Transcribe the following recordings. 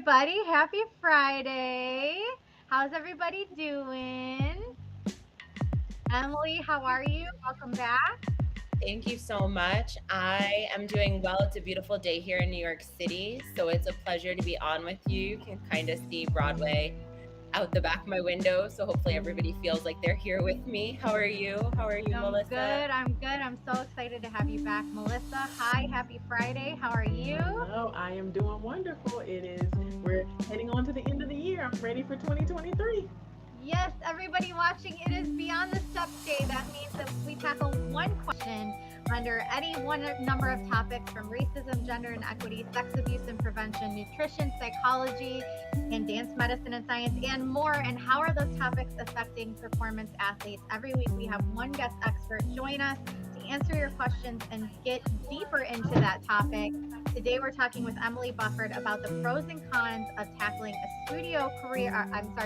everybody. Happy Friday. How's everybody doing? Emily, how are you? Welcome back. Thank you so much. I am doing well. It's a beautiful day here in New York City, so it's a pleasure to be on with you. You can kind of see Broadway out the back of my window, so hopefully everybody feels like they're here with me. How are you? How are you, I'm Melissa? good. I'm good. I'm so excited to have you back, Melissa. Hi, happy Friday. How are you? Hello, I am doing wonderful. We're heading on to the end of the year. I'm ready for 2023. Yes, everybody watching, it is Beyond the Steps Day. That means that we tackle one question under any one number of topics from racism, gender and equity, sex abuse and prevention, nutrition, psychology, and dance medicine and science, and more. And how are those topics affecting performance athletes? Every week we have one guest expert join us to answer your questions and get deeper into that topic. Today we're talking with Emily Bufford about the pros and cons of tackling a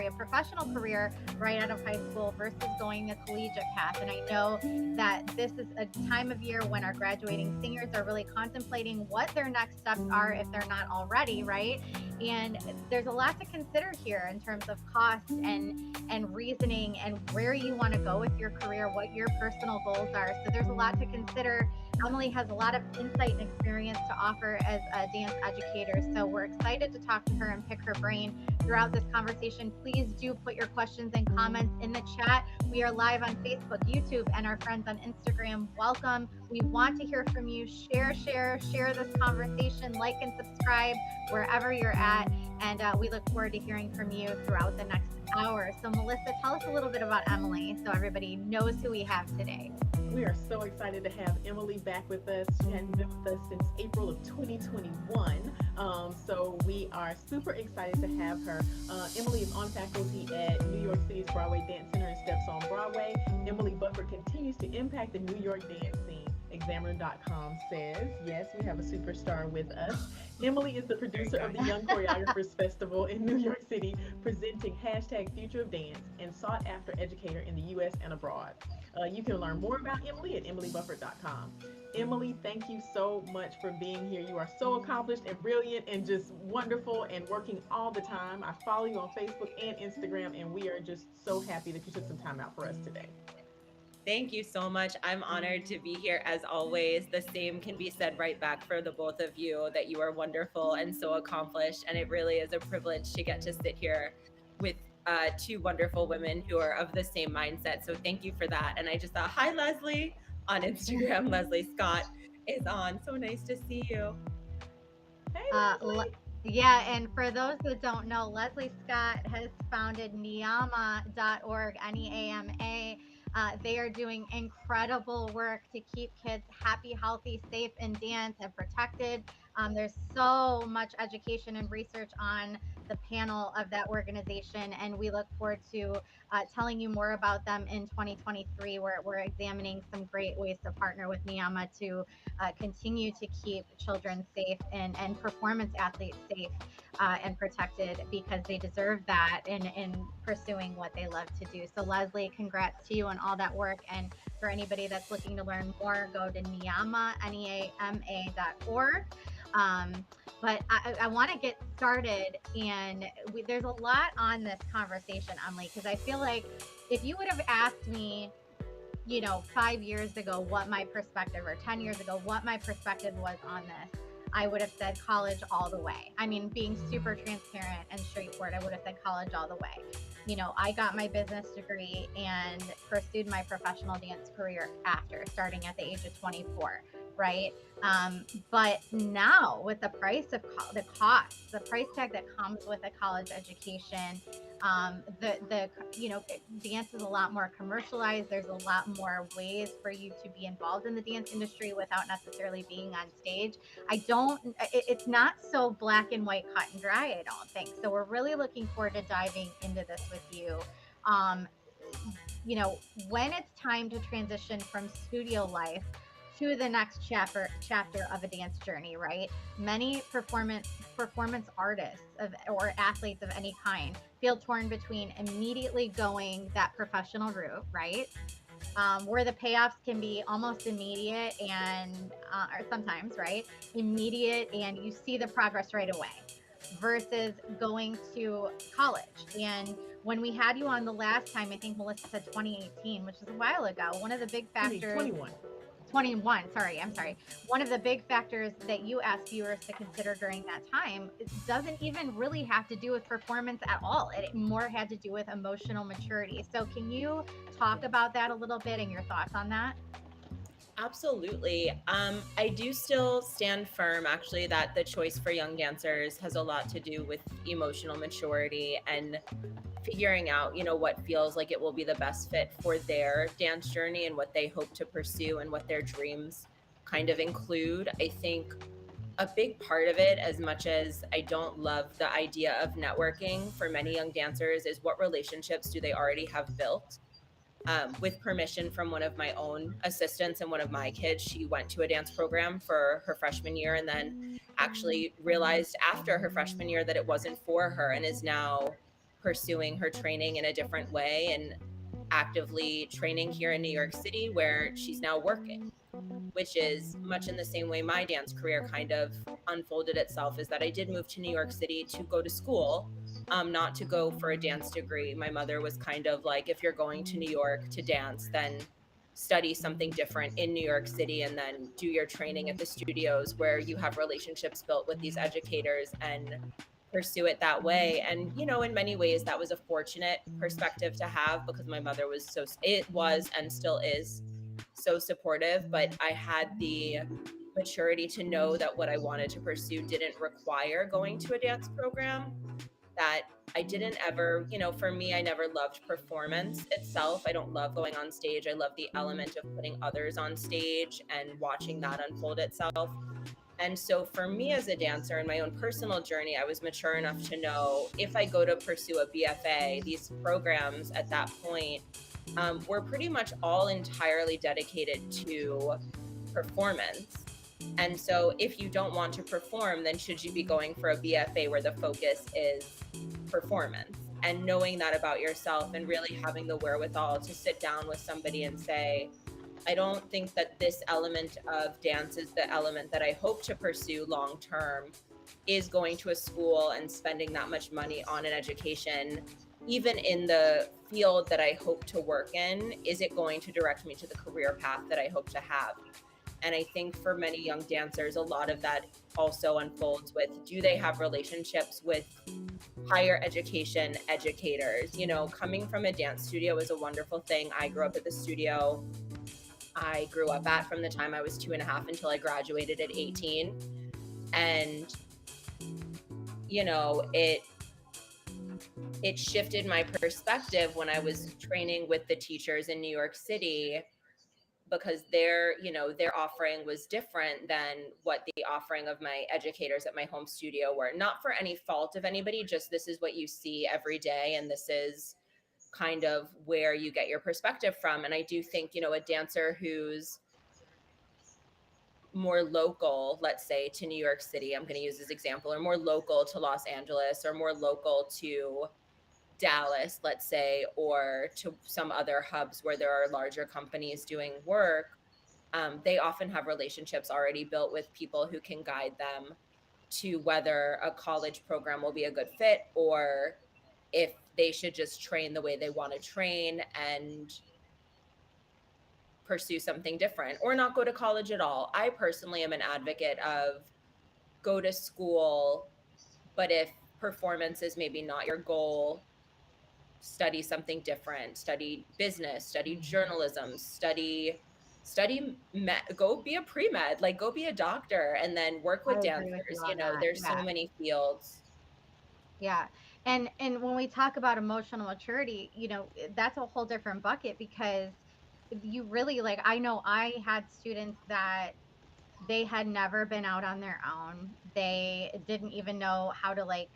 a professional career right out of high school versus going a collegiate path. And I know that this is a time of year when our graduating seniors are really contemplating what their next steps are if they're not already, right? And there's a lot to consider here in terms of cost and reasoning and where you want to go with your career, what your personal goals are. So there's a lot to consider. Emily has a lot of insight and experience to offer as a dance educator. So we're excited to talk to her and pick her brain throughout this conversation. Please do put your questions and comments in the chat. We are live on Facebook, YouTube, and our friends on Instagram. Welcome. We want to hear from you. Share this conversation, like and subscribe wherever you're at. And we look forward to hearing from you throughout the next hour. So Melissa, tell us a little bit about Emily so everybody knows who we have today. We are so excited to have Emily back with us. She hadn't been with us since April of 2021. So we are super excited to have her. Emily is on faculty at New York City's Broadway Dance Center and StEPS on Broadway. Emily Bufford continues to impact the New York dance scene. Examiner.com says, yes, we have a superstar with us. Emily is the producer of the Young Choreographers Festival in New York City, presenting hashtag Future of Dance and sought after educator in the US and abroad. You can learn more about Emily at emilybufford.com. Emily, thank you so much for being here. You are so accomplished and brilliant and just wonderful and working all the time. I follow you on Facebook and Instagram, and we are just so happy that you took some time out for us today. Thank you so much. I'm honored to be here as always. The same can be said right back for the both of you that you are wonderful and so accomplished. And it really is a privilege to get to sit here with two wonderful women who are of the same mindset. So thank you for that. And I just thought, hi, Leslie on Instagram. Leslie Scott is on. So nice to see you. Hey, Uh, Le- Leslie. yeah, and for those that don't know, Leslie Scott has founded Neama.org, NEAMA. They are doing incredible work to keep kids happy, healthy, safe, and dance and protected. There's so much education and research on the panel of that organization, and we look forward to telling you more about them in 2023, where we're examining some great ways to partner with Niyama to continue to keep children safe and performance athletes safe and protected because they deserve that in pursuing what they love to do. So, Leslie, congrats to you on all that work. And for anybody that's looking to learn more, go to Neama, NEAMA.org. But I want to get started, and there's a lot on this conversation, Emily, because I feel like if you would have asked me 5 years ago what my perspective, or 10 years ago what my perspective was on this, I would have said college all the way. I mean, being super transparent and straightforward, I would have said college all the way. I got my business degree and pursued my professional dance career after, starting at the age of 24, right? But now with the price of the cost, the price tag that comes with a college education, dance is a lot more commercialized. There's a lot more ways for you to be involved in the dance industry without necessarily being on stage. It's not so black and white, cut and dry, I don't think. So we're really looking forward to diving into this with you. um, when it's time to transition from studio life to the next chapter of a dance journey, right? Many performance artists or athletes of any kind feel torn between immediately going that professional route, right? Where the payoffs can be almost immediate or sometimes, right? Immediate, and you see the progress right away. versus going to college. And when we had you on the last time, I think Melissa said 2018, which is a while ago, one of the big factors 2021. 21, sorry, I'm sorry. One of the big factors that you asked viewers to consider during that time doesn't even really have to do with performance at all. It more had to do with emotional maturity. So, can you talk about that a little bit and your thoughts on that? Absolutely. I do still stand firm, actually, that the choice for young dancers has a lot to do with emotional maturity and figuring out, what feels like it will be the best fit for their dance journey and what they hope to pursue and what their dreams kind of include. I think a big part of it, as much as I don't love the idea of networking for many young dancers, is what relationships do they already have built? With permission from one of my own assistants and one of my kids, she went to a dance program for her freshman year and then actually realized after her freshman year that it wasn't for her and is now pursuing her training in a different way and actively training here in New York City, where she's now working, which is much in the same way my dance career kind of unfolded itself, is that I did move to New York City to go to school, not to go for a dance degree. My mother was kind of like, if you're going to New York to dance, then study something different in New York City and then do your training at the studios where you have relationships built with these educators and pursue it that way. And, in many ways, that was a fortunate perspective to have because my mother was it was and still is so supportive, but I had the maturity to know that what I wanted to pursue didn't require going to a dance program, that I didn't ever, for me, I never loved performance itself. I don't love going on stage. I love the element of putting others on stage and watching that unfold itself. And so for me as a dancer in my own personal journey, I was mature enough to know if I go to pursue a BFA, these programs at that point were pretty much all entirely dedicated to performance. And so if you don't want to perform, then should you be going for a BFA where the focus is performance? And knowing that about yourself and really having the wherewithal to sit down with somebody and say, I don't think that this element of dance is the element that I hope to pursue long term, is going to a school and spending that much money on an education, even in the field that I hope to work in, is it going to direct me to the career path that I hope to have? And I think for many young dancers, a lot of that also unfolds with, do they have relationships with higher education educators? Coming from a dance studio is a wonderful thing. I grew up at the studio I grew up at from the time I was 2.5 until I graduated at 18. And, it shifted my perspective when I was training with the teachers in New York City, because their offering was different than what the offering of my educators at my home studio were. Not for any fault of anybody, just this is what you see every day, and this is kind of where you get your perspective from. And I do think, a dancer who's more local, let's say, to New York City, I'm going to use this example, or more local to Los Angeles, or more local to Dallas, let's say, or to some other hubs where there are larger companies doing work, they often have relationships already built with people who can guide them to whether a college program will be a good fit, or if they should just train the way they want to train and pursue something different, or not go to college at all. I personally am an advocate of go to school, but if performance is maybe not your goal, study something different, study business, study journalism, go be a pre-med, like go be a doctor, and then work I with agree with you dancers. on that. There's so Yeah. many fields. Yeah. And when we talk about emotional maturity, that's a whole different bucket because you really, like, I know I had students that they had never been out on their own. They didn't even know how to, like,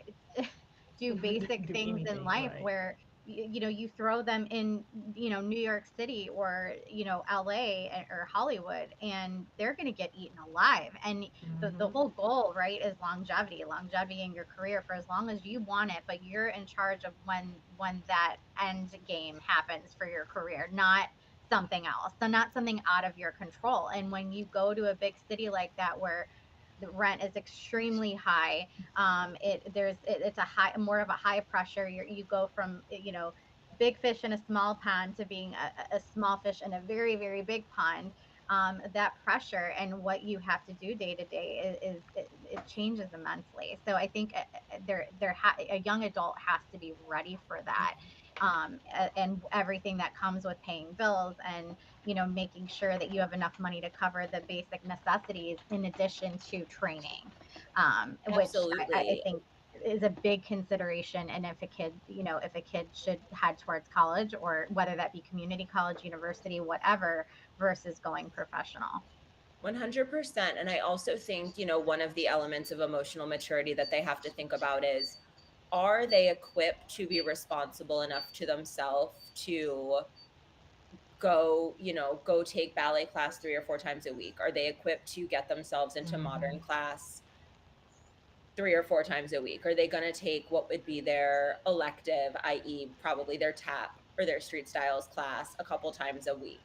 do basic Do things in anything, life, right? where you throw them in, New York City or, LA or Hollywood, and they're going to get eaten alive. And the Hmm. whole goal, right, is longevity in your career for as long as you want it, but you're in charge of when that end game happens for your career, not something else. So not something out of your control. And when you go to a big city like that, where the rent is extremely high. It's a high, more of a high pressure. You go from, big fish in a small pond to being a small fish in a very, very big pond. That pressure and what you have to do day to day it changes immensely. So I think a young adult has to be ready for that, and everything that comes with paying bills, and making sure that you have enough money to cover the basic necessities in addition to training, which I Absolutely. think is a big consideration. And if a kid should head towards college, or whether that be community college, university, whatever, versus going professional. 100%. And I also think, one of the elements of emotional maturity that they have to think about is, are they equipped to be responsible enough to themselves to go take ballet class 3 or 4 times a week? Are they equipped to get themselves into modern Mhm. class 3 or 4 times a week? Are they going to take what would be their elective, i.e., probably their tap or their street styles class a couple times a week?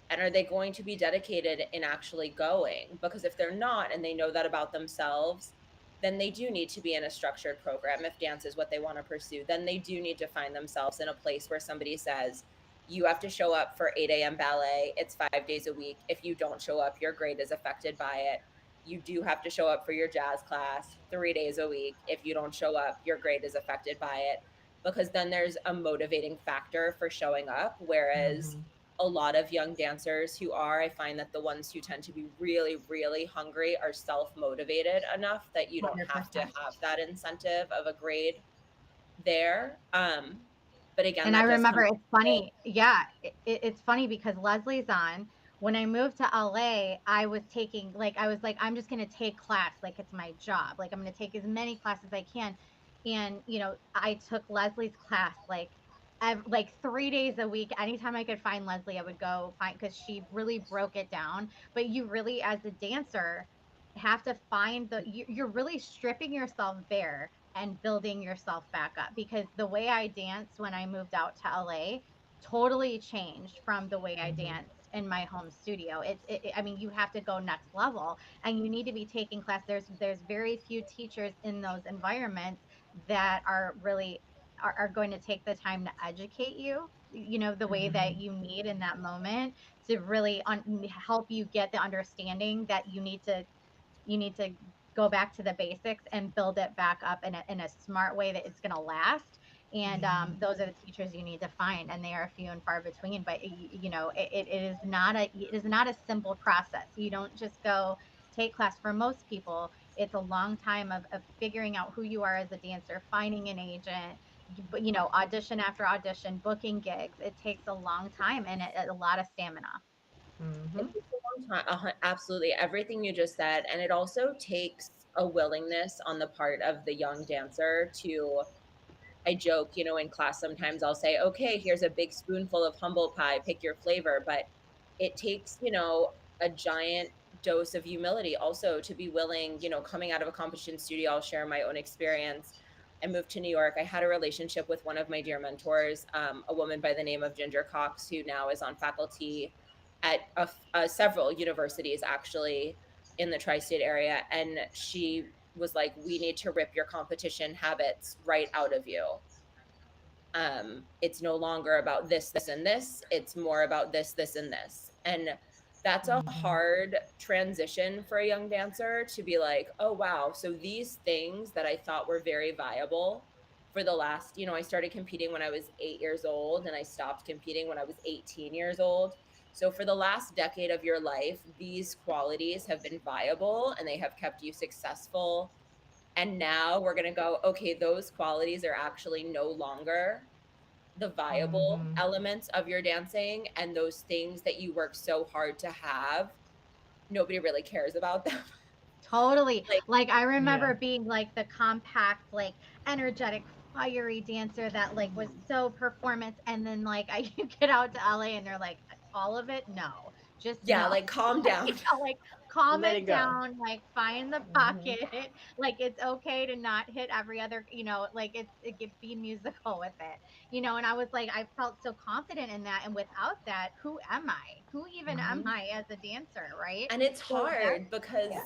And are they going to be dedicated in actually going? Because if they're not, and they know that about themselves, then they do need to be in a structured program. If dance is what they want to pursue, then they do need to find themselves in a place where somebody says, you have to show up for 8 a.m. ballet. It's 5 days a week. If you don't show up, your grade is affected by it. You do have to show up for your jazz class 3 days a week. If you don't show up, your grade is affected by it. Because then there's a motivating factor for showing up. Whereas Mhm. a lot of young dancers I find that the ones who tend to be really, really hungry are self-motivated enough that you don't have to 100%. have that incentive of a grade there. But again, And I that does come remember, down it's to, funny. Yeah, it's funny because Leslie's on. When I moved to LA, I was like, I'm just going to take class like it's my job. Like, I'm going to take as many classes as I can. And, I took Leslie's class like 3 days a week. Anytime I could find Leslie, I would go find, because she really broke it down. But you really, as a dancer, have to find you're really stripping yourself bare and building yourself back up, because the way I danced when I moved out to LA totally changed from the way I Mhm. danced in my home studio. I mean, you have to go next level, and you need to be taking class. There's very few teachers in those environments that are really are going to take the time to educate you, the way that Mhm. you need in that moment, to really help you get the understanding that you need to go back to the basics and build it back up in a smart way that it's going to last. And Yeah. those are the teachers you need to find, and they are few and far between. But it is not a simple process. You don't just go take class. For most people, it's a long time of figuring out who you are as a dancer, finding an agent, but audition after audition, booking gigs. It takes a long time, and a lot of stamina. it Mhm. takes a long time. Absolutely. Everything you just said. And it also takes a willingness on the part of the young dancer to, I joke, in class sometimes I'll say, okay, here's a big spoonful of humble pie, pick your flavor. But it takes, a giant dose of humility also to be willing, coming out of a competition studio. I'll share my own experience. I moved to New York. I had a relationship with one of my dear mentors, a woman by the name of Ginger Cox, who now is on faculty at several universities, actually, in the tri-state area. And she was like, we need to rip your competition habits right out of you. It's no longer about this and this, it's more about this and this. And that's a Mhm. hard transition for a young dancer to be like, oh wow, so these things that I thought were very viable for the last, I started competing when I was 8 years old, and I stopped competing when I was 18 years old. So for the last decade of your life, these qualities have been viable and they have kept you successful. And now we're going to go, okay, those qualities are actually no longer the viable Mhm. elements of your dancing, and those things that you work so hard to have, nobody really cares about them. Totally. Like, Like, I Yeah. remember being like the compact, like energetic, fiery dancer that was so performance. And then you get out to LA and they're like, all of it? No, just yeah, no. like calm down. Like, calm Let it it go. down, like find the Mhm. pocket. Like, it's okay to not hit every other, be musical with it, and I was like, I felt so confident in that. And without that, who am I? Who even am Mhm. I as a dancer? Right. And it's So that, hard because yeah.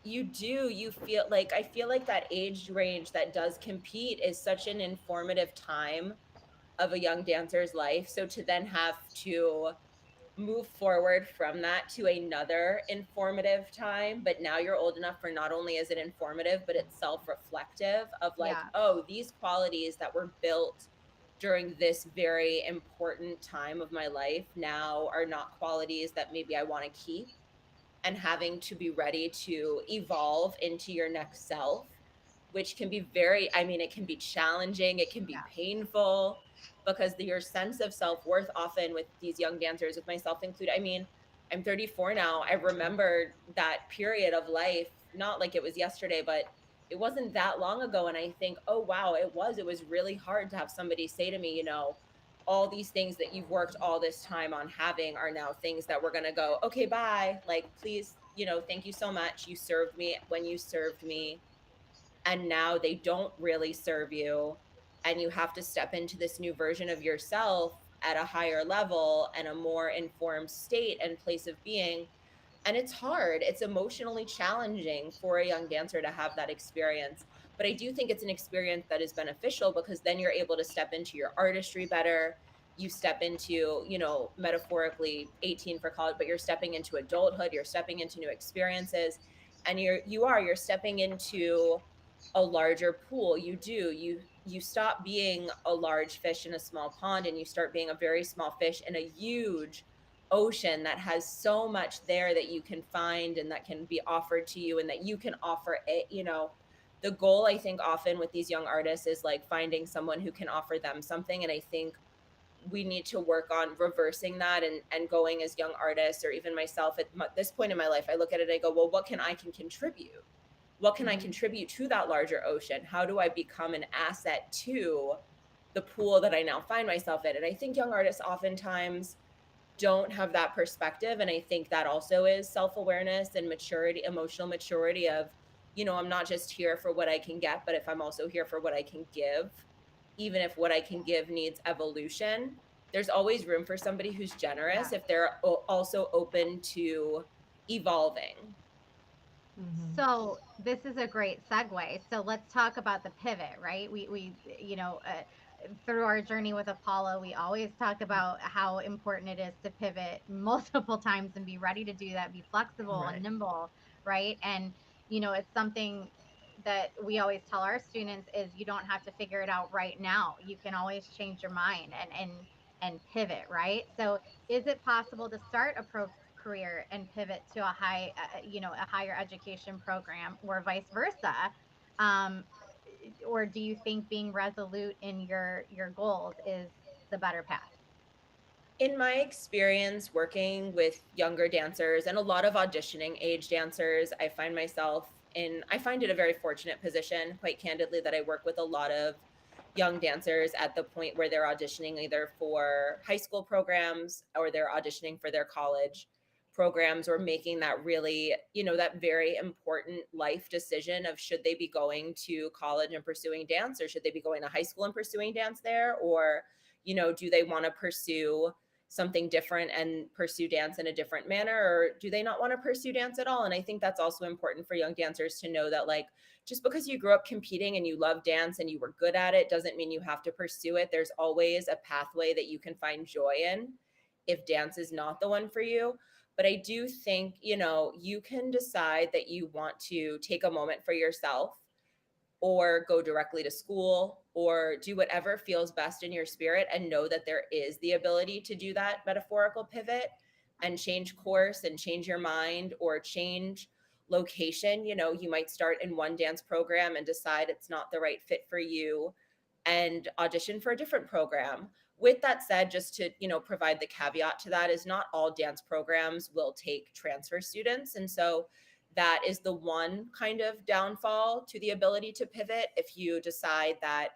You feel like, I feel like that age range that does compete is such an informative time of a young dancer's life. So to then have to move forward from that to another informative time, but now you're old enough for, not only is it informative, but it's self-reflective of like, Yeah. oh, these qualities that were built during this very important time of my life now are not qualities that maybe I want to keep, and having to be ready to evolve into your next self, which can be very, I mean, it can be challenging, it can be Yeah. painful, because your sense of self-worth often with these young dancers, with myself included, I mean, I'm 34 now. I remember that period of life, not like it was yesterday, but it wasn't that long ago. And I think, oh, wow, it was really hard to have somebody say to me, all these things that you've worked all this time on having are now things that we're going to go, okay, bye. Like, please, thank you so much. You served me when you served me. And now they don't really serve you. And you have to step into this new version of yourself at a higher level and a more informed state and place of being. And it's hard. It's emotionally challenging for a young dancer to have that experience. But I do think it's an experience that is beneficial, because then you're able to step into your artistry better. You step into, metaphorically 18 for college, but you're stepping into adulthood, you're stepping into new experiences, and you're stepping into a larger pool. You stop being a large fish in a small pond, and you start being a very small fish in a huge ocean that has so much there that you can find and that can be offered to you and that you can offer it. The goal, I think, often with these young artists is like finding someone who can offer them something. And I think we need to work on reversing that, and going as young artists, or even myself at this point in my life, I look at it and I go, well, what can contribute? What can I Mm-hmm. contribute to that larger ocean? How do I become an asset to the pool that I now find myself in? And I think young artists oftentimes don't have that perspective. And I think that also is self-awareness and maturity, emotional maturity of, I'm not just here for what I can get, but if I'm also here for what I can give, even if what I can give needs evolution, there's always room for somebody who's Yeah. generous if they're also open to evolving. Mm-hmm. So this is a great segue. So let's talk about the pivot, right? Through our journey with Apollo, we always talk about how important it is to pivot multiple times and be ready to do that, be flexible and Right. nimble, right? And it's something that we always tell our students is you don't have to figure it out right now. You can always change your mind and pivot, right? So is it possible to start a career and pivot to a higher education program, or vice versa? um, or do you think being resolute in your goals is the better path? In my experience working with younger dancers and a lot of auditioning age dancers, I find it a very fortunate position, quite candidly, that I work with a lot of young dancers at the point where they're auditioning either for high school programs or they're auditioning for their college programs, or making that really, that very important life decision of should they be going to college and pursuing dance, or should they be going to high school and pursuing dance there, or do they want to pursue something different and pursue dance in a different manner, or do they not want to pursue dance at all? And I think that's also important for young dancers to know that, like, just because you grew up competing and you love dance and you were good at it doesn't mean you have to pursue it. There's always a pathway that you can find joy in if dance is not the one for you. But I do think, you can decide that you want to take a moment for yourself, or go directly to school, or do whatever feels best in your spirit, and know that there is the ability to do that metaphorical pivot and change course and change your mind, or change location. You might start in one dance program and decide it's not the right fit for you and audition for a different program. With that said, just to, provide the caveat to that, is not all dance programs will take transfer students. And so that is the one kind of downfall to the ability to pivot. If you decide that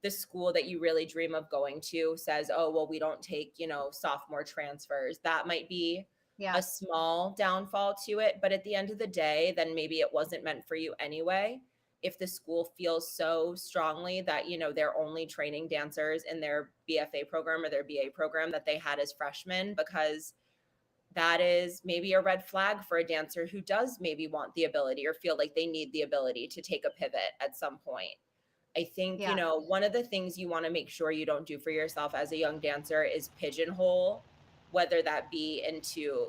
the school that you really dream of going to says, oh, well, we don't take, sophomore transfers, that might be Yeah. a small downfall to it. But at the end of the day, then maybe it wasn't meant for you anyway. If the school feels so strongly that, they're only training dancers in their BFA program or their BA program that they had as freshmen, because that is maybe a red flag for a dancer who does maybe want the ability or feel like they need the ability to take a pivot at some point. I think, Yeah. one of the things you want to make sure you don't do for yourself as a young dancer is pigeonhole, whether that be into,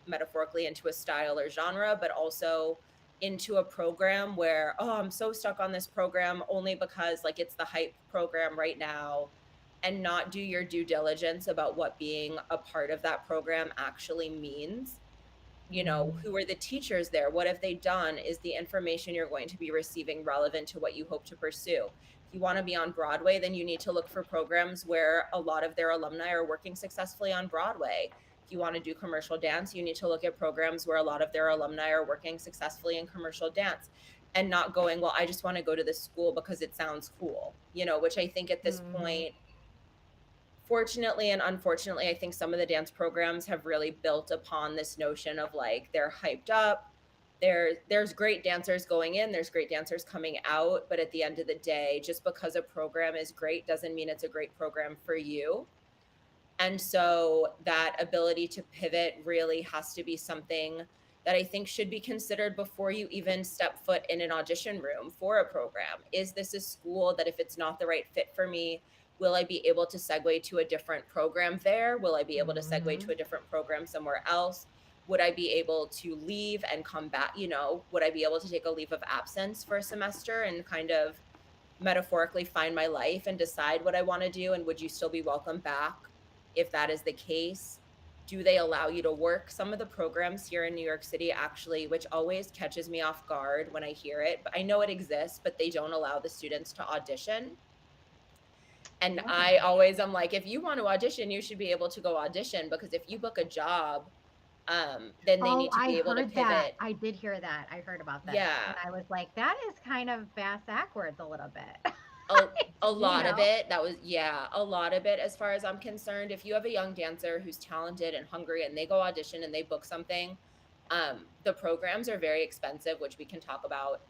metaphorically into a style or genre, but also into a program where, oh, I'm so stuck on this program only because like it's the hype program right now, and not do your due diligence about what being a part of that program actually means. Mhm. Who are the teachers there? What have they done? Is the information you're going to be receiving relevant to what you hope to pursue? If you want to be on Broadway, then you need to look for programs where a lot of their alumni are working successfully on Broadway. If you want to do commercial dance, you need to look at programs where a lot of their alumni are working successfully in commercial dance, and not going, well, I just want to go to this school because it sounds cool, which I think at this Mhm. point, fortunately and unfortunately, I think some of the dance programs have really built upon this notion of like they're hyped up. There's great dancers going in, there's great dancers coming out, but at the end of the day, just because a program is great doesn't mean it's a great program for you. And so that ability to pivot really has to be something that I think should be considered before you even step foot in an audition room for a program. Is this a school that if it's not the right fit for me, will I be able to segue to a different program there? Will I be able to segue to Mhm. a different program somewhere else? Would I be able to leave and come back? Would I be able to take a leave of absence for a semester and kind of metaphorically find my life and decide what I want to do? And would you still be welcome back if that is the case? Do they allow you to work? Some of the programs here in New York City actually, which always catches me off guard when I hear it, but I know it exists, but they don't allow the students to audition. And I Oh. always am like, if you want to audition, you should be able to go audition, because if you book a job, then they Oh, need to I be able to heard that. pivot. I did hear that. I heard about this, and Yeah. I was like, "That is kind of bass backwards a little bit." a, a You lot of know? it that was yeah a lot of it, as far as I'm concerned, if you have a young dancer who's talented and hungry and they go audition and they book something, the programs are very expensive, which we can talk about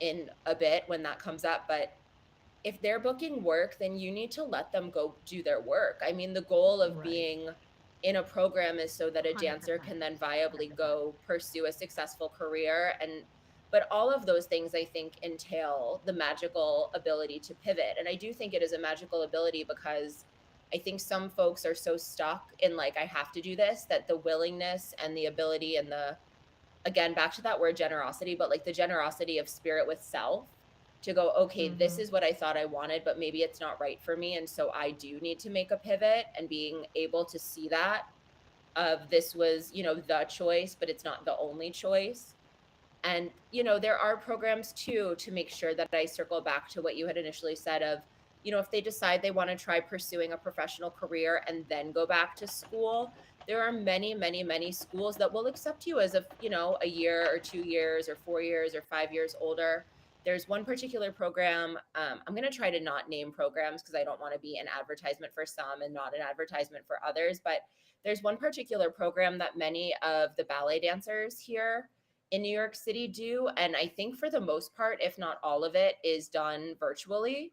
in a bit when that comes up. But if they're booking work, then you need to let them go do their work. I mean, the goal of Right. being in a program is so that a dancer 100%. can then viably 100%. go pursue a successful career. And but all of those things, I think, entail the magical ability to pivot. And I do think it is a magical ability, because I think some folks are so stuck in like, I have to do this, that the willingness and the ability and the, again, back to that word generosity, but like the generosity of spirit with self to go, okay, this Mhm. is what I thought I wanted, but maybe it's not right for me. And so I do need to make a pivot, and being able to see that of this was, the choice, but it's not the only choice. And, there are programs too to make sure that I circle back to what you had initially said of, if they decide they want to try pursuing a professional career and then go back to school, there are many, many, many schools that will accept you as a year or 2 years or 4 years or 5 years older. There's one particular program. I'm going to try to not name programs because I don't want to be an advertisement for some and not an advertisement for others. But there's one particular program that many of the ballet dancers here in New York City do. And I think for the most part, if not all of it, is done virtually.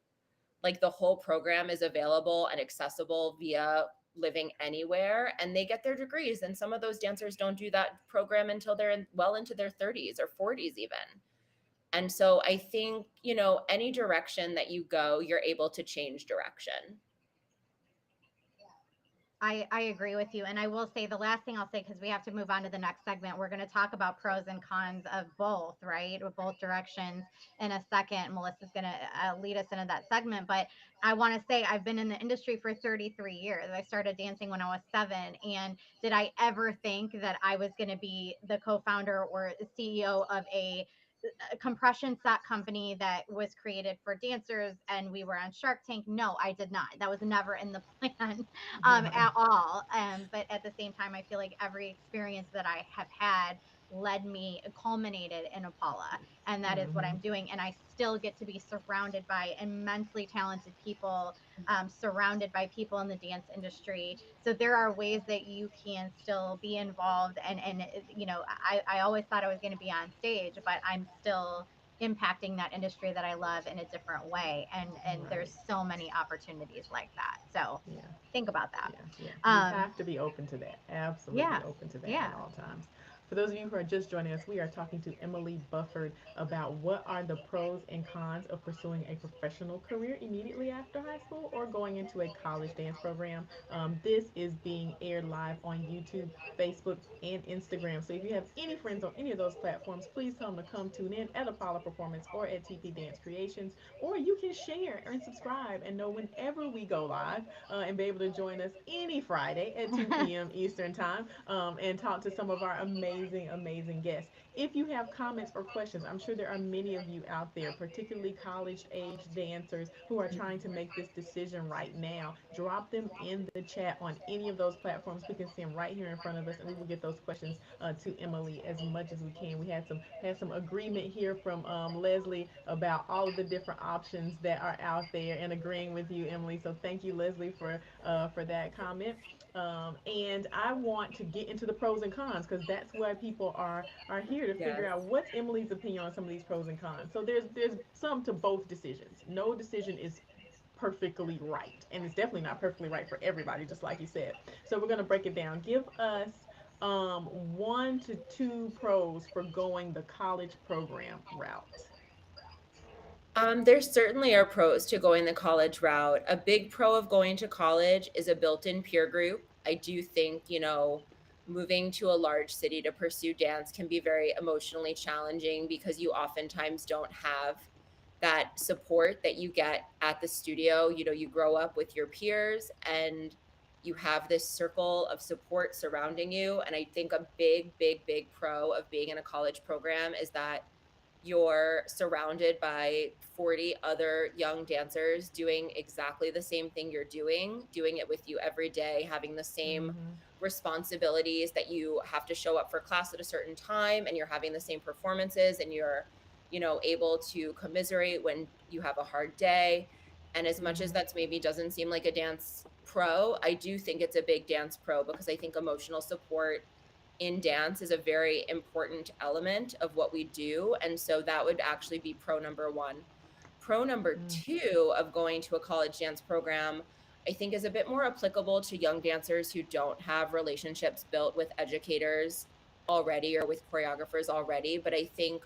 Like the whole program is available and accessible via living anywhere, and they get their degrees. And some of those dancers don't do that program until they're well into their 30s or 40s even. And so I think, any direction that you go, you're able to change direction. I agree with you. And I will say the last thing I'll say, because we have to move on to the next segment, we're going to talk about pros and cons of both, right? With both directions in a second. Melissa's going to lead us into that segment. But I want to say I've been in the industry for 33 years. I started dancing when I was 7. And did I ever think that I was going to be the co founder or CEO of a compression set company that was created for dancers and we were on Shark Tank? No, I did not. That was never in the plan at all. But at the same time, I feel like every experience that I have had led me, culminated in Apolla. And that is what I'm Mhm. doing. And I still get to be surrounded by immensely talented people, surrounded by people in the dance industry. So there are ways that you can still be involved. And I always thought I was going to be on stage, but I'm still impacting that industry that I love in a different way. And Right. there's so many opportunities like that. So Yeah. think about that. Yeah, yeah. You Um, have to be open to that. Absolutely yeah, open to that yeah. at all times. For those of you who are just joining us, we are talking to Emily Bufford about what are the pros and cons of pursuing a professional career immediately after high school or going into a college dance program. This is being aired live on YouTube, Facebook, and Instagram. So if you have any friends on any of those platforms, please tell them to come tune in at Apolla Performance or at TP Dance Creations, or you can share and subscribe and know whenever we go live, and be able to join us any Friday at 2 p.m. Eastern Time, and talk to some of our amazing, amazing guests. If you have comments or questions, I'm sure there are many of you out there, particularly college age dancers who are trying to make this decision right now. Drop them in the chat on any of those platforms. We can see them right here in front of us, and we will get those questions to Emily as much as we can. We had some agreement here from Leslie about all of the different options that are out there, and agreeing with you, Emily. So thank you, Leslie, for that comment. And I want to get into the pros and cons because that's why people are here to figure Yes. out what's Emily's opinion on some of these pros and cons. So there's some to both decisions. No decision is perfectly right, and it's definitely not perfectly right for everybody, just like you said. So we're gonna break it down. Give us 1 to 2 pros for going the college program route. There certainly are pros to going the college route. A big pro of going to college is a built-in peer group. I do think, moving to a large city to pursue dance can be very emotionally challenging because you oftentimes don't have that support that you get at the studio. You grow up with your peers and you have this circle of support surrounding you. And I think a big, big, big pro of being in a college program is that you're surrounded by 40 other young dancers doing exactly the same thing you're doing it with you every day, having the same Mm-hmm. responsibilities that you have to show up for class at a certain time, and you're having the same performances, and you're, able to commiserate when you have a hard day. And as much as Mm-hmm. that's maybe doesn't seem like a dance pro, I do think it's a big dance pro because I think emotional support in dance is a very important element of what we do. And so that would actually be pro number one. Pro number Mm-hmm. two of going to a college dance program, I think, is a bit more applicable to young dancers who don't have relationships built with educators already or with choreographers already. But I think,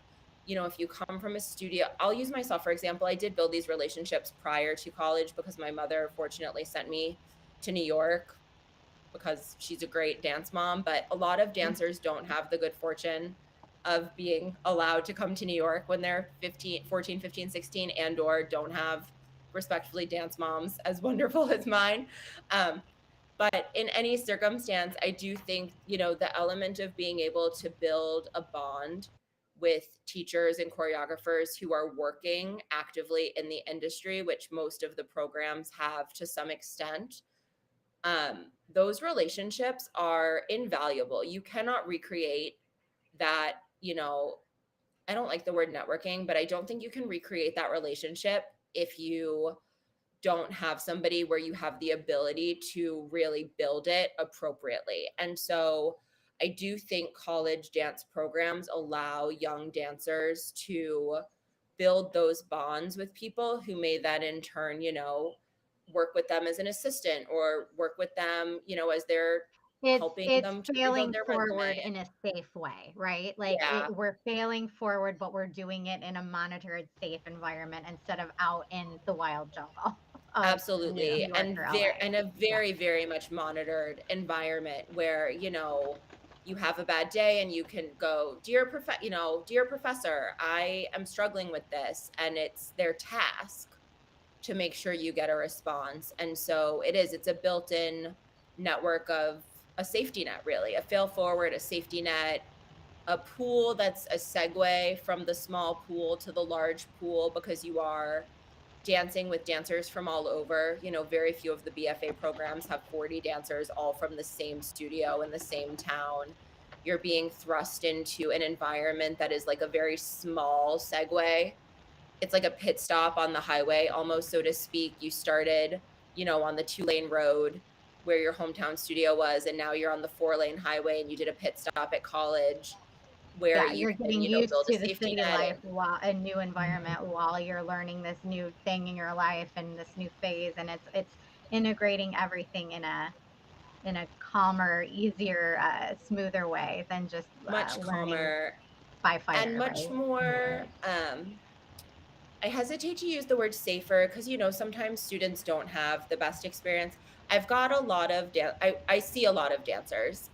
if you come from a studio, I'll use myself for example. I did build these relationships prior to college because my mother fortunately sent me to New York because she's a great dance mom, but a lot of dancers don't have the good fortune of being allowed to come to New York when they're 15, 14, 15, 16, and or don't have, respectfully, dance moms as wonderful as mine. Um, but in any circumstance, I do think, the element of being able to build a bond with teachers and choreographers who are working actively in the industry, which most of the programs have to some extent, those relationships are invaluable. You cannot recreate that, I don't like the word networking, but I don't think you can recreate that relationship if you don't have somebody where you have the ability to really build it appropriately. And so I do think college dance programs allow young dancers to build those bonds with people who may then in turn, work with them as an assistant or work with them, as they're helping It's them to rebuild failing their forward resume. in a safe way, right? Like Yeah, we're failing forward, but we're doing it in a monitored, safe environment instead of out in the wild jungle of Yeah. absolutely. New York And or there LA. and a Yeah. very, very much monitored environment where, you have a bad day and you can go, dear professor, I am struggling with this. And it's their task to make sure you get a response. And so it's a built-in network of a safety net, really, a fail forward, a safety net, a pool that's a segue from the small pool to the large pool because you are dancing with dancers from all over. Very few of the BFA programs have 40 dancers all from the same studio in the same town. You're being thrust into an environment that is like a very small segue. It's like a pit stop on the highway, almost, so to speak. You started, on the 2-lane road where your hometown studio was, and now you're on the 4-lane highway and you did a pit stop at college. where Yeah, you you're can, getting used build a to the safety city net. life while a new environment while you're learning this new thing in your life and this new phase, and it's integrating everything in a calmer, easier, smoother way than just Much learning calmer by and fire, much right? more, I hesitate to use the word safer because, sometimes students don't have the best experience. I've got a lot of I see a lot of dancers.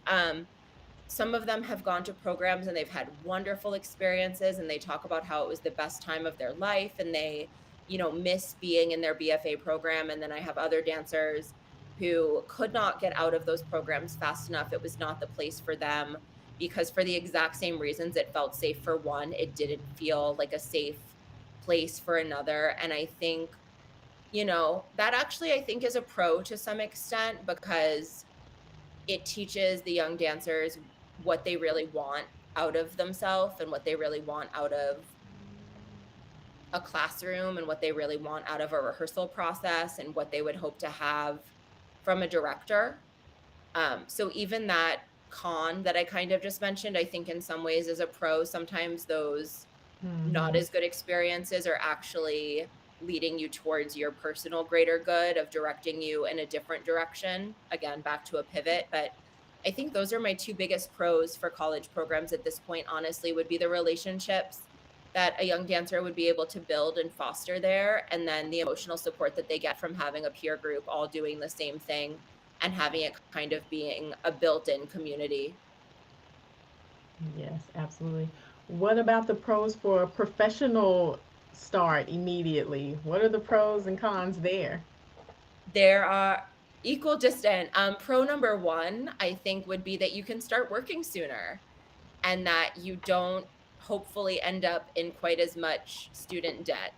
Some of them have gone to programs and they've had wonderful experiences and they talk about how it was the best time of their life and they, miss being in their BFA program. And then I have other dancers who could not get out of those programs fast enough. It was not the place for them because for the exact same reasons it felt safe for one, it didn't feel like a safe place for another. And I think, that actually I think is a pro to some extent because it teaches the young dancers what they really want out of themselves and what they really want out of a classroom and what they really want out of a rehearsal process and what they would hope to have from a director. So even that con that I kind of just mentioned, I think in some ways is a pro. Sometimes those not Mm-hmm. as good experiences are actually leading you towards your personal greater good of directing you in a different direction. Again, back to a pivot. But I think those are my two biggest pros for college programs at this point, honestly, would be the relationships that a young dancer would be able to build and foster there. And then the emotional support that they get from having a peer group all doing the same thing and having it kind of being a built-in community. Yes, absolutely. What about the pros for a professional start immediately? What are the pros and cons there? There are equal distant. Pro number one, I think, would be that you can start working sooner and that you don't hopefully end up in quite as much student debt.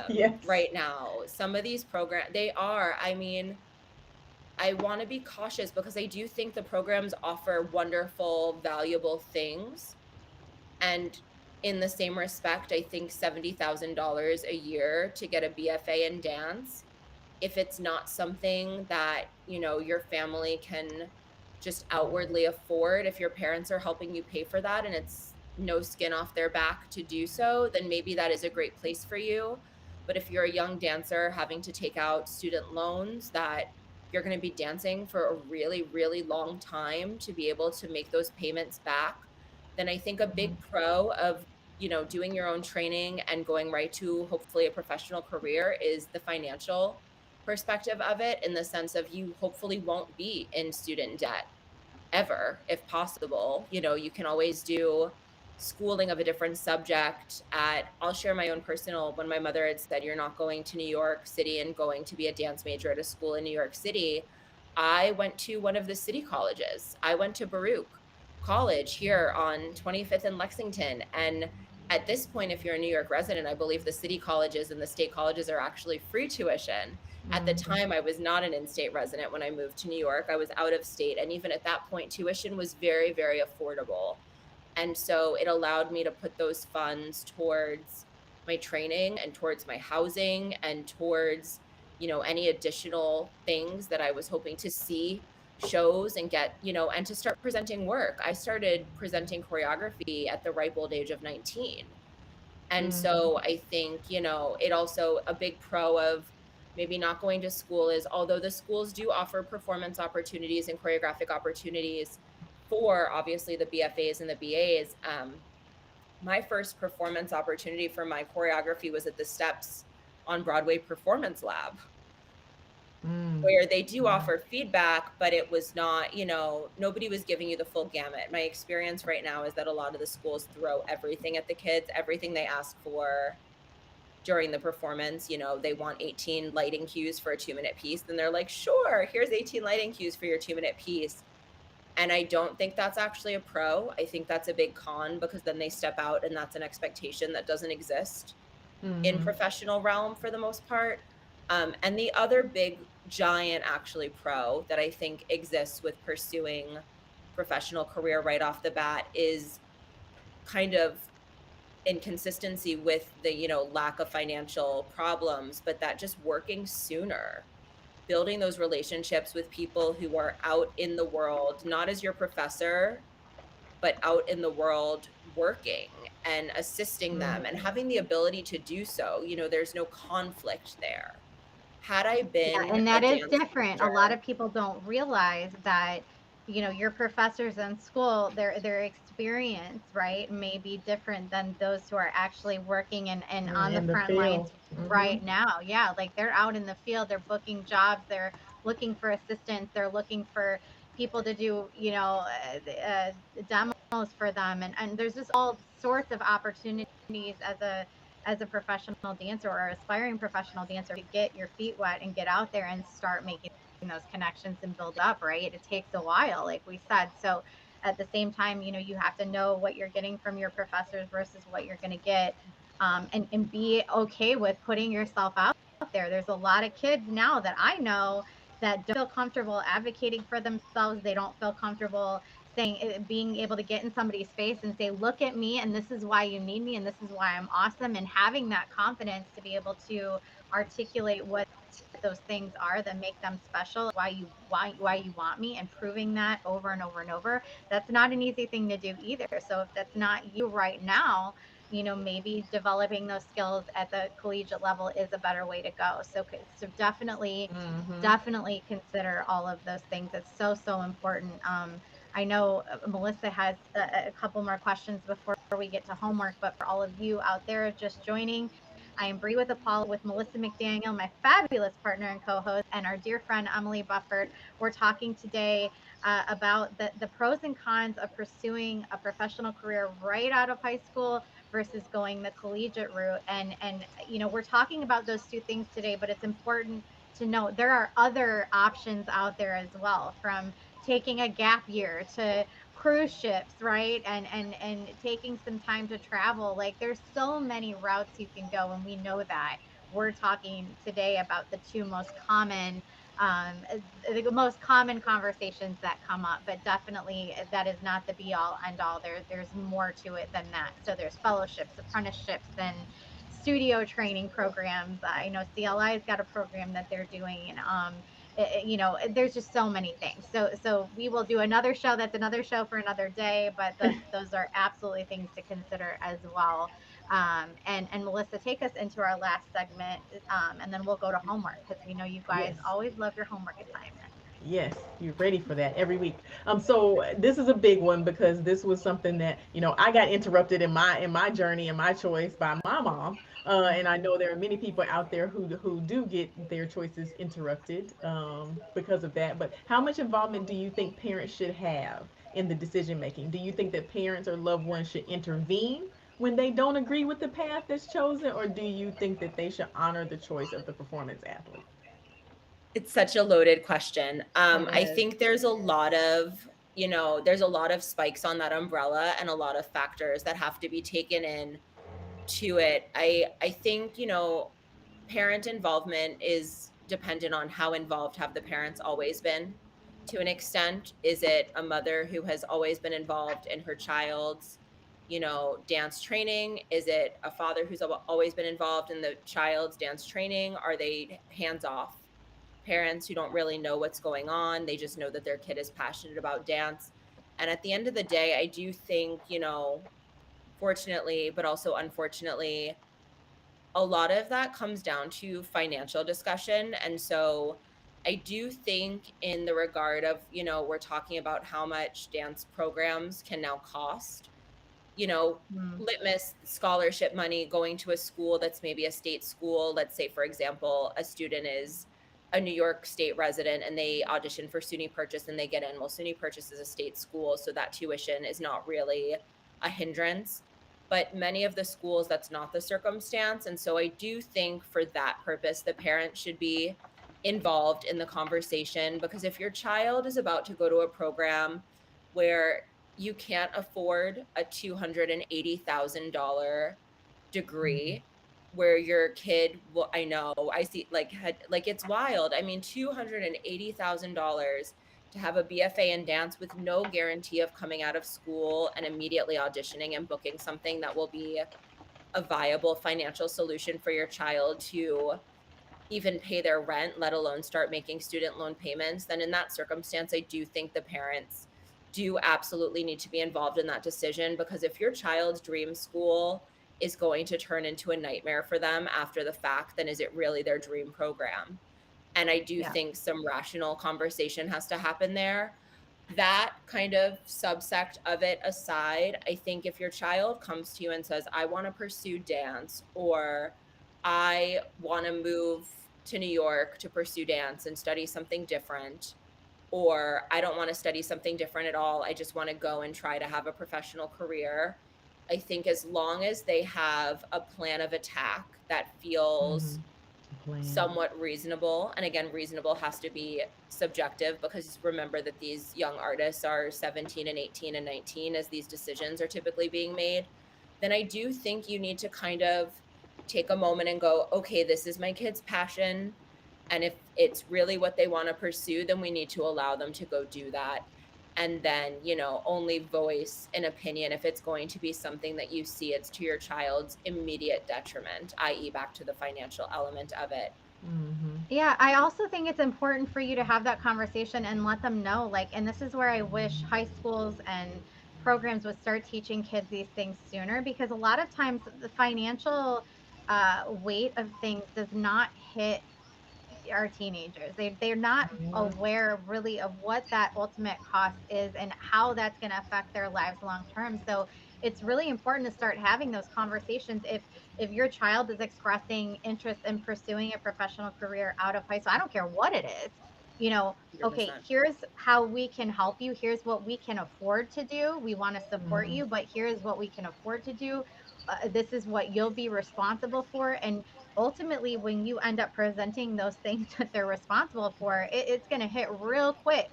Yes. Right now, some of these programs, I mean, I want to be cautious because I do think the programs offer wonderful, valuable things. And in the same respect, I think $70,000 a year to get a BFA in dance, if it's not something that, your family can just outwardly afford, if your parents are helping you pay for that and it's no skin off their back to do so, then maybe that is a great place for you. But if you're a young dancer having to take out student loans that you're going to be dancing for a really, really long time to be able to make those payments back, then I think a big pro of doing your own training and going right to hopefully a professional career is the financial perspective of it, in the sense of you hopefully won't be in student debt ever if possible. You can always do schooling of a different subject at I'll share my own personal. When my mother had said you're not going to New York City and going to be a dance major at a school in New York City, I went to one of the city colleges. I went to Baruch College here on 25th and Lexington. And at this point, if you're a New York resident, I believe the city colleges and the state colleges are actually free tuition. At the Mhm. time, I was not an in-state resident when I moved to New York. I was out of state. And even at that point, tuition was very, very affordable. And so it allowed me to put those funds towards my training and towards my housing and towards, any additional things that I was hoping to see shows and get, and to start presenting work. I started presenting choreography at the ripe old age of 19. And Mhm. so I think, it also a big pro of maybe not going to school is, although the schools do offer performance opportunities and choreographic opportunities for obviously the BFAs and the BAs. My first performance opportunity for my choreography was at the StEPS on Broadway Performance Lab, Mm. where they do Wow. offer feedback, but it was not, nobody was giving you the full gamut. My experience right now is that a lot of the schools throw everything at the kids, everything they ask for during the performance. They want 18 lighting cues for a 2-minute piece. Then they're like, sure, here's 18 lighting cues for your 2-minute piece. And I don't think that's actually a pro. I think that's a big con because then they step out and that's an expectation that doesn't exist in Mhm. professional realm for the most part. And the other big giant actually pro that I think exists with pursuing professional career right off the bat is kind of inconsistency with the lack of financial problems, but that just working sooner, building those relationships with people who are out in the world, not as your professor, but out in the world working and assisting them and having the ability to do so. There's no conflict there. Had I Yeah, been and a that is dance different. A lot teacher, of people don't realize that, your professors in school, their experience, right, may be different than those who are actually working and on the In the front lines field. Hmm. right now. Yeah, like they're out in the field, they're booking jobs, they're looking for assistants, they're looking for people to do, demos for them, and there's just all sorts of opportunities as a professional dancer or aspiring professional dancer to get your feet wet and get out there and start making those connections and build up, right? It takes a while, like we said. So at the same time, you have to know what you're getting from your professors versus what you're going to get, and be okay with putting yourself out there. There's a lot of kids now that I know that don't feel comfortable advocating for themselves. They don't feel comfortable saying, being able to get in somebody's face and say, look at me, and this is why you need me, and this is why I'm awesome, and having that confidence to be able to articulate what those things are that make them special, why you want me, and proving that over and over and over. That's not an easy thing to do either. So if that's not you right now, maybe developing those skills at the collegiate level is a better way to go. So Hmm. definitely consider all of those things. It's so important. I know Melissa has a couple more questions before we get to homework, but for all of you out there just joining, I am Bree with Apolla with Melissa McDaniel, my fabulous partner and co-host, and our dear friend Emily Bufford. We're talking today about the pros and cons of pursuing a professional career right out of high school versus going the collegiate route. And we're talking about those two things today, but it's important to know there are other options out there as well, from taking a gap year to cruise ships, right, and taking some time to travel. Like there's so many routes you can go, and we know that. We're talking today about the two most common, the most common conversations that come up, but definitely that is not the be all end all. There's more to it than that. So there's fellowships, apprenticeships, and studio training programs. I know CLI's got a program that they're doing, and there's just so many things. So we will do another show. That's another show for another day, but those are absolutely things to consider as well. And Melissa, take us into our last segment, and then we'll go to homework because we know you guys Yes. always love your homework assignment. Yes, you're ready for that every week. So this is a big one because this was something that I got interrupted in my journey and my choice by my mom, and I know there are many people out there who do get their choices interrupted because of that. But how much involvement do you think parents should have in the decision making? Do you think that parents or loved ones should intervene when they don't agree with the path that's chosen, or do you think that they should honor the choice of the performance athlete? it's such a loaded question. It I is. think there's a lot of spikes on that umbrella and a lot of factors that have to be taken in to it. I think, parent involvement is dependent on how involved have the parents always been to an extent. Is it a mother who has always been involved in her child's, dance training? Is it a father who's always been involved in the child's dance training? Are they hands off parents who don't really know what's going on? They just know that their kid is passionate about dance. And at the end of the day, I do think, fortunately, but also unfortunately, a lot of that comes down to financial discussion. And so I do think, in the regard of, we're talking about how much dance programs can now cost, Mm, litmus scholarship money going to a school that's maybe a state school. Let's say, for example, a student is a New York State resident and they audition for SUNY Purchase and they get in. Well, SUNY Purchase is a state school, so that tuition is not really a hindrance. But many of the schools, that's not the circumstance. And so I do think, for that purpose, the parent should be involved in the conversation, because if your child is about to go to a program where you can't afford a $280,000 degree, where your kid will, I know, I see, like it's wild. I mean, $280,000 to have a BFA in dance with no guarantee of coming out of school and immediately auditioning and booking something that will be a viable financial solution for your child to even pay their rent, let alone start making student loan payments. Then in that circumstance, I do think the parents do absolutely need to be involved in that decision, because if your child's dream school is going to turn into a nightmare for them after the fact, then is it really their dream program? And I do Yeah. think some rational conversation has to happen there. That kind of subsect of it aside, I think if your child comes to you and says, I want to pursue dance, or I want to move to New York to pursue dance and study something different, or I don't want to study something different at all, I just want to go and try to have a professional career. I think as long as they have a plan of attack that feels Mhm. Plan. somewhat reasonable, and again, reasonable has to be subjective, because remember that these young artists are 17 and 18 and 19 as these decisions are typically being made, then I do think you need to kind of take a moment and go, okay, this is my kid's passion. And if it's really what they want to pursue, then we need to allow them to go do that. And then, only voice an opinion if it's going to be something that you see it's to your child's immediate detriment, i.e., back to the financial element of it. Mhm. Yeah, I also think it's important for you to have that conversation and let them know, like, and this is where I wish high schools and programs would start teaching kids these things sooner, because a lot of times the financial weight of things does not hit our teenagers. They're not Yeah. aware really of what that ultimate cost is and how that's going to affect their lives long term. So it's really important to start having those conversations. If your child is expressing interest in pursuing a professional career out of high school, I don't care what it is, okay, 100%. here's how we can help you. Here's what we can afford to do. We want to support Mhm. you, but here's what we can afford to do. This is what you'll be responsible for. And ultimately, when you end up presenting those things that they're responsible for, it's going to hit real quick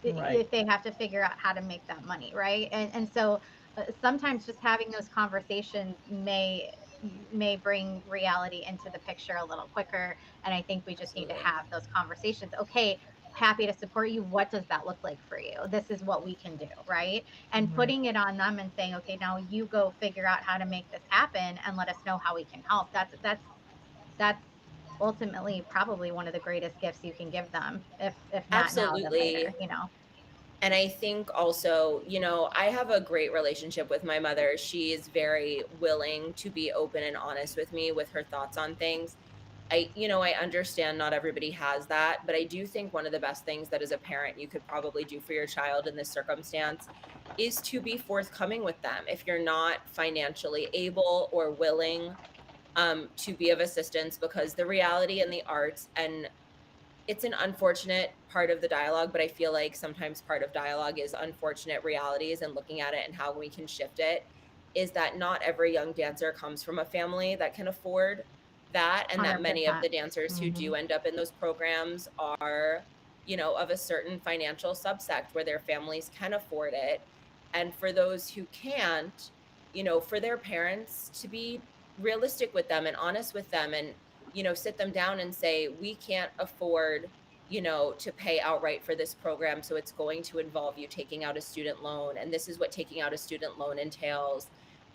Right. if they have to figure out how to make that money, right? And so sometimes just having those conversations may bring reality into the picture a little quicker. And I think we just need to Absolutely. have those conversations. Okay, happy to support you. What does that look like for you? This is what we can do, right? And Right. putting it on them and saying, okay, now you go figure out how to make this happen and let us know how we can help. That's ultimately probably one of the greatest gifts you can give them, if not now, then later, Absolutely. And I think also, I have a great relationship with my mother. She is very willing to be open and honest with me with her thoughts on things. I understand not everybody has that, but I do think one of the best things that as a parent you could probably do for your child in this circumstance is to be forthcoming with them. If you're not financially able or willing to be of assistance, because the reality in the arts, and it's an unfortunate part of the dialogue, but I feel like sometimes part of dialogue is unfortunate realities and looking at it and how we can shift it, is that not every young dancer comes from a family that can afford that, and that many of 100%. the dancers who do Mhm. end up in those programs are, of a certain financial subsect where their families can afford it. And for those who can't, for their parents to be realistic with them and honest with them, and sit them down and say, we can't afford, to pay outright for this program. So it's going to involve you taking out a student loan. And this is what taking out a student loan entails.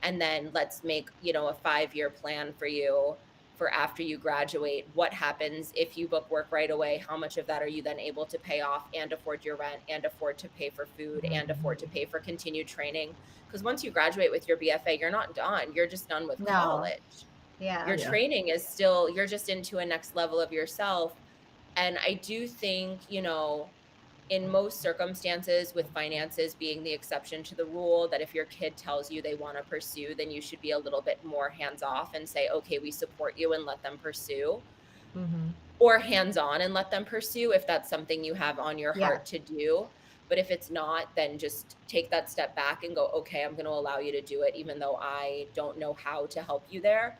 And then let's make, a 5-year plan for you for after you graduate. What happens if you book work right away? How much of that are you then able to pay off and afford your rent and afford to pay for food and afford to Mhm. pay for continued training? Because once you graduate with your BFA, you're not done. You're just done with No. college. Your Yeah. Yeah. training is still, you're just into a next level of yourself. And I do think, in most circumstances, with finances being the exception to the rule, that if your kid tells you they want to pursue, then you should be a little bit more hands off and say, okay, we support you, and let them pursue, Mhm. or hands on and let them pursue if that's something you have on your Yes. heart to do. But if it's not, then just take that step back and go, okay, I'm going to allow you to do it, even though I don't know how to help you there.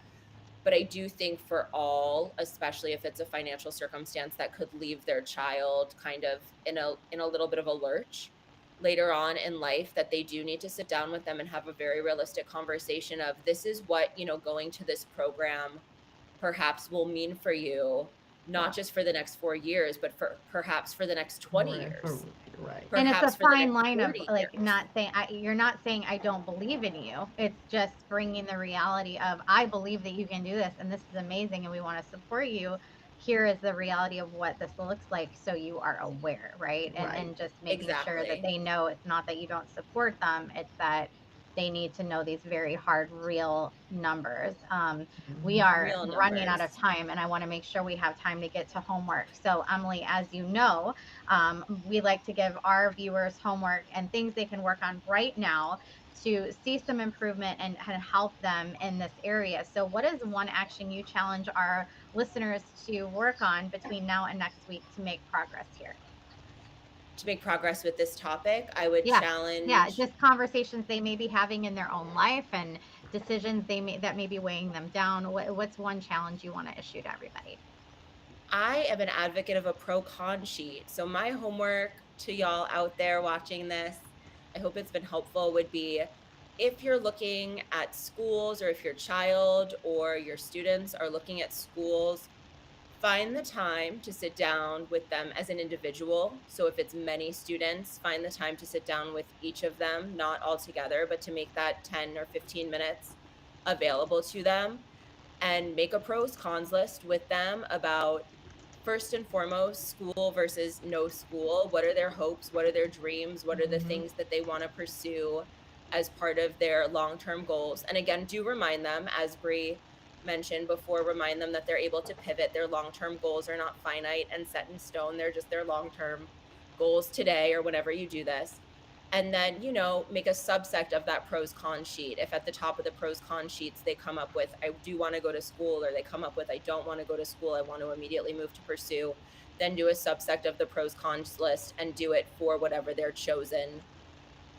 But I do think for all, especially if it's a financial circumstance that could leave their child kind of in a little bit of a lurch later on in life, that they do need to sit down with them and have a very realistic conversation of, this is what, going to this program perhaps will mean for you, not Yeah. just for the next 4 years, but for perhaps for the next 20 Right. years, Right. And it's a perhaps for the fine next line of 40 like years. you're not saying I don't believe in you. It's just bringing the reality of I believe that you can do this and this is amazing and we want to support you. here is the reality of what this looks like, so you are aware, right? And Right. just making sure that Exactly. they know it's not that you don't support them, it's that they need to know these very hard, real numbers. We Mhm. are Real running out numbers. of time, and I want to make sure we have time to get to homework. So, Emily, as you know, we like to give our viewers homework and things they can work on right now to see some improvement and help them in this area. So, what is one action you challenge our listeners to work on between now and next week to make progress here? To make progress with this topic, I would Yeah. Yeah, challenge. just conversations they may be having in their own life and decisions that may be weighing them down. What's one challenge you want to issue to everybody? I am an advocate of a pro con sheet. So, my homework to y'all out there watching this, I hope it's been helpful, would be if you're looking at schools or if your child or your students are looking at schools, find the time to sit down with them as an individual. So, if it's many students, find the time to sit down with each of them, not all together, but to make that 10 or 15 minutes available to them and make a pros cons list with them about first and foremost school versus no school. What are their hopes? What are their dreams? What are the Mhm. things that they want to pursue as part of their long-term goals? And again, do remind them, as Bree mentioned before, remind them that they're able to pivot. Their long-term goals are not finite and set in stone. They're just their long-term goals today or whenever you do this. And then, make a subsect of that pros con sheet. If at the top of the pros con sheets they come up with, I do want to go to school, or they come up with, I don't want to go to school, I want to immediately move to pursue, then do a subsect of the pros cons list and do it for whatever their chosen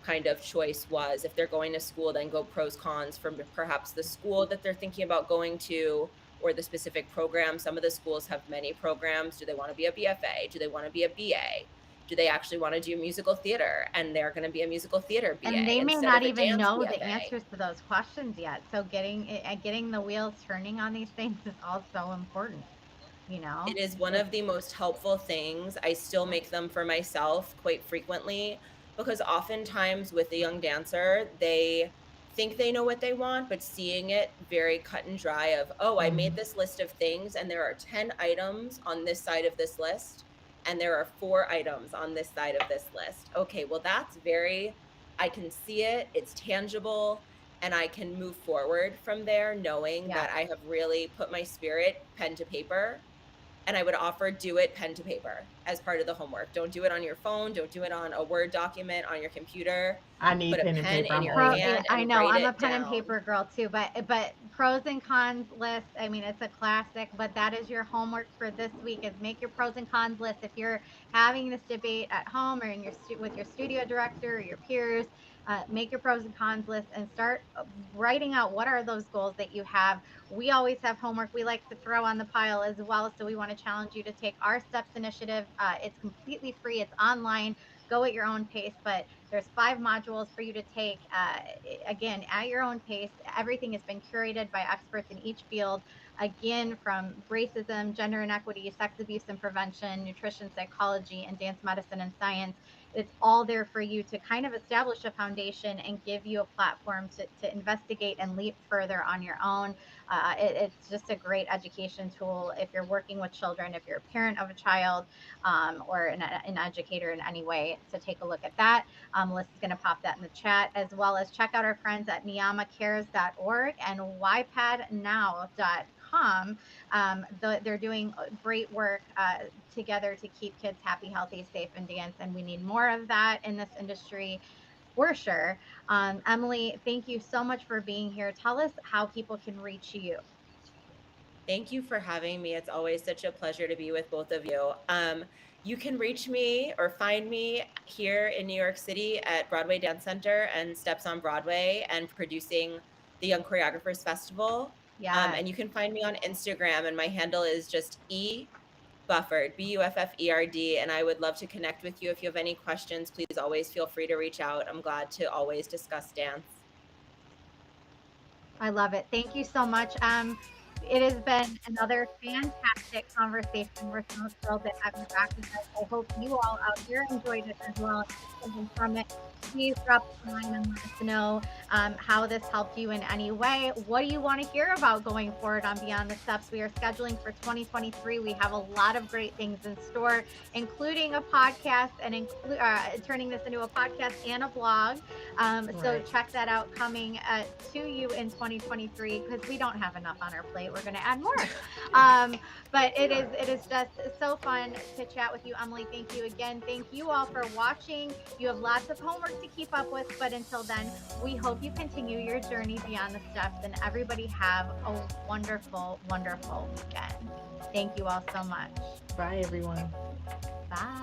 kind of choice was. If they're going to school, then go pros cons for perhaps the school that they're thinking about going to or the specific program. Some of the schools have many programs. Do they want to be a BFA? Do they want to be a BA? Do they actually want to do musical theater? And they're going to be a musical theater And BA they may instead not of a even dance know the BFA. answers to those questions yet. So getting the wheels turning on these things is also important, you know? It is one It's of the most helpful things. I still make them for myself quite frequently because oftentimes with a young dancer, they think they know what they want, but seeing it very cut and dry of, oh, I made Mhm. this list of things and there are 10 items on this side of this list and there are 4 items on this side of this list. Okay, well, I can see it, it's tangible, and I can move forward from there knowing yeah. that I have really put my spirit pen to paper, and I would offer do it pen to paper as part of the homework. Don't do it on your phone. Don't do it on a Word document on your computer. I Put need a pen and pen paper. in I'm your old. Yeah, hand I and know. write I'm a it pen and down. paper girl too, but pros and cons list, I mean, it's a classic, but that is your homework for this week is make your pros and cons list. If you're having this debate at home or in with your studio director or your peers, make your pros and cons list and start writing out what are those goals that you have. We always have homework we like to throw on the pile as well, so we want to challenge you to take our StEPS initiative. It's completely free. It's online. Go at your own pace, but there's 5 modules for you to take. Again, at your own pace. Everything has been curated by experts in each field. Again, from racism, gender inequity, sex abuse and prevention, nutrition, psychology, and dance medicine and science. It's all there for you to kind of establish a foundation and give you a platform to investigate and leap further on your own. It's just a great education tool if you're working with children, if you're a parent of a child, or an educator in any way, to take a look at that. Melissa's going to pop that in the chat, as well as check out our friends at niyamacares.org and ypadnow.com. They're doing great work together to keep kids happy, healthy, safe, and dance. And we need more of that in this industry for sure. Emily, thank you so much for being here. Tell us how people can reach you. Thank you for having me. It's always such a pleasure to be with both of you. You can reach me or find me here in New York City at Broadway Dance Center and StEPS on Broadway and producing the Young Choreographers Festival. Yes. And you can find me on Instagram, and my handle is just Bufford, Bufferd. And I would love to connect with you. If you have any questions, please always feel free to reach out. I'm glad to always discuss dance. I love it. Thank you so much. It has been another fantastic conversation. We're so thrilled to have you back with us. I hope you all out here enjoyed it as well. Something from it. Please drop a line and let us know how this helped you in any way. What do you want to hear about going forward on Beyond the Steps? We are scheduling for 2023. We have a lot of great things in store, including a podcast and turning this into a podcast and a blog. So Right. check that out coming to you in 2023 because we don't have enough on our plate. We're going to add more. But it is just so fun to chat with you, Emily. Thank you again. Thank you all for watching. You have lots of homework to keep up with, but until then, we hope you continue your journey beyond the steps and everybody have a wonderful, wonderful weekend. Thank you all so much. Bye, everyone. Bye.